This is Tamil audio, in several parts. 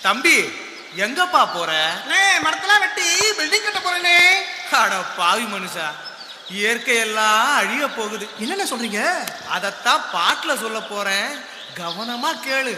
தம்பி எங்கப்பா போற? மரத்தெல்லாம் வெட்டி பில்டிங் கட்ட போறேனே. அட பாவி மனுஷா, இயற்கையெல்லாம் அழிய போகுது. என்னென்ன சொல்றீங்க? அதத்தான் பாட்டுல சொல்ல போறேன், கவனமா கேளு.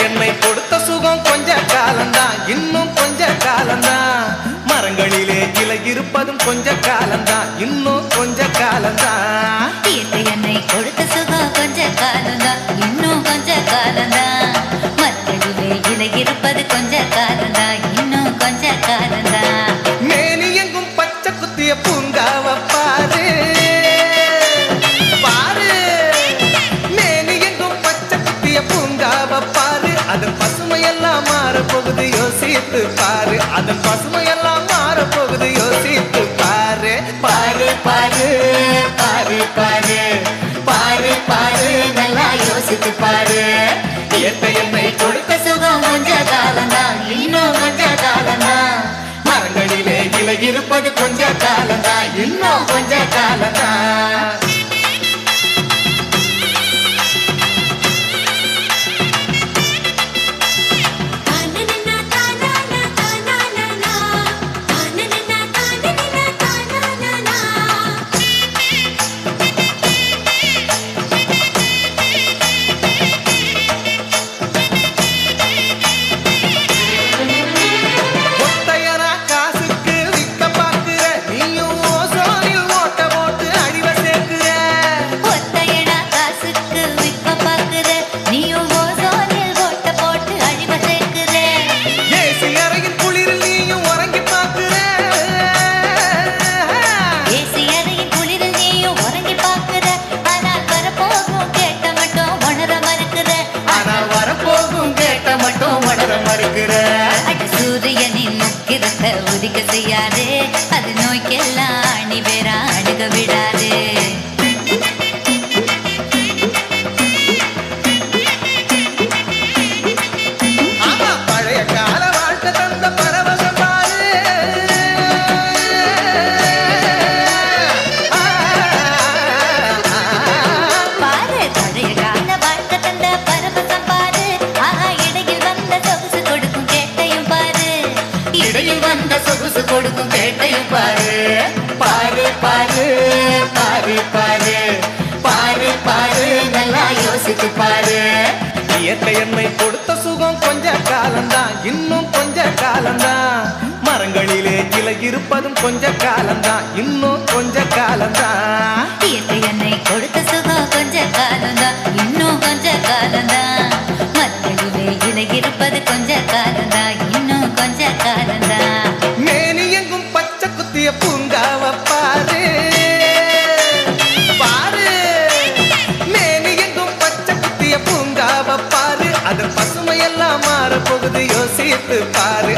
என்னை கொடுத்த சுகம் கொஞ்ச காலம்தான், இன்னும் கொஞ்ச காலம்தான். மரங்களிலே இலை இருப்பதும் கொஞ்ச காலம்தான், இன்னும் கொஞ்ச காலம்தான். என்னை கொடுத்த சுகம் கொஞ்ச காலம்தான், இன்னும் கொஞ்ச காலம்தான். மரங்களிலே இலை இருப்பது கொஞ்ச காலம்தான், இன்னும் கொஞ்ச காலம்தான். மேனி எங்கும் பச்சை குத்திய பூங்காவ பாரு பாரு, மேனி எங்கும் பச்சை குத்திய பூங்காவ பாரு. அதன் பசுமையெல்லாம் மாறப்போகுது, யோசித்து பாரு. அதன் பசுமையெல்லாம் மாறப்போகுது, யோசித்து பாரு. பாரு பாரு பாரு பாரு பாரு பாரு, நல்லா யோசித்து பாரு. இயற்கை என்னை கொடுத்த சுகம் கொஞ்ச காலம்தான், இன்னும் கொஞ்ச காலம்தான். மரங்களிலே இலை இருப்பது கொஞ்ச காலம்தான், இன்னும் கொஞ்ச காலம்தான். சூரியனின் முக்கிரத்தை உதிக்க செய்யாதே, அது நோய்க்கெல்லாம் அணி பேரா அணுக விடாதே. பழைய கால வாழ்க்கை தந்த பரவசம் பாரு. பாரு, பழைய கால வாழ்க்கை தந்த பரவசம் பாரு. ஆஹா, இடையில் வந்த சொகுசு கொடுக்கும் கேட்டையும் பாரு. இடையில் வந்த சொகுசு கொடுக்கும் கேட்டையும் பாரு. பாரு பாரு பாரு பாரு பாரு பாரு, நல்லா யோசித்து பாரு. இயற்கை என்னை கொடுத்த சுகம் கொஞ்ச காலம்தான், இன்னும் கொஞ்ச காலம்தான். மரங்களிலே இலை இருப்பதும் கொஞ்ச காலம்தான், இன்னும் கொஞ்ச காலம்தான். இயற்கை என்னை கொடுத்த சுகம் கொஞ்ச காலம்தான், இன்னும் கொஞ்ச காலம்தான். மரங்களிலே இலை இருப்பது கொஞ்ச காலம்தான், இன்னும் கொஞ்ச காலம்தான். மேனி எங்கும் பச்சை குத்திய பூங்காவ பாரு பாரு, மேனி எங்கும் பச்சை குத்திய பூங்காவ பாரு. அதன் பசுமையெல்லாம் மாறப்போகுது, யோசித்து பாரு.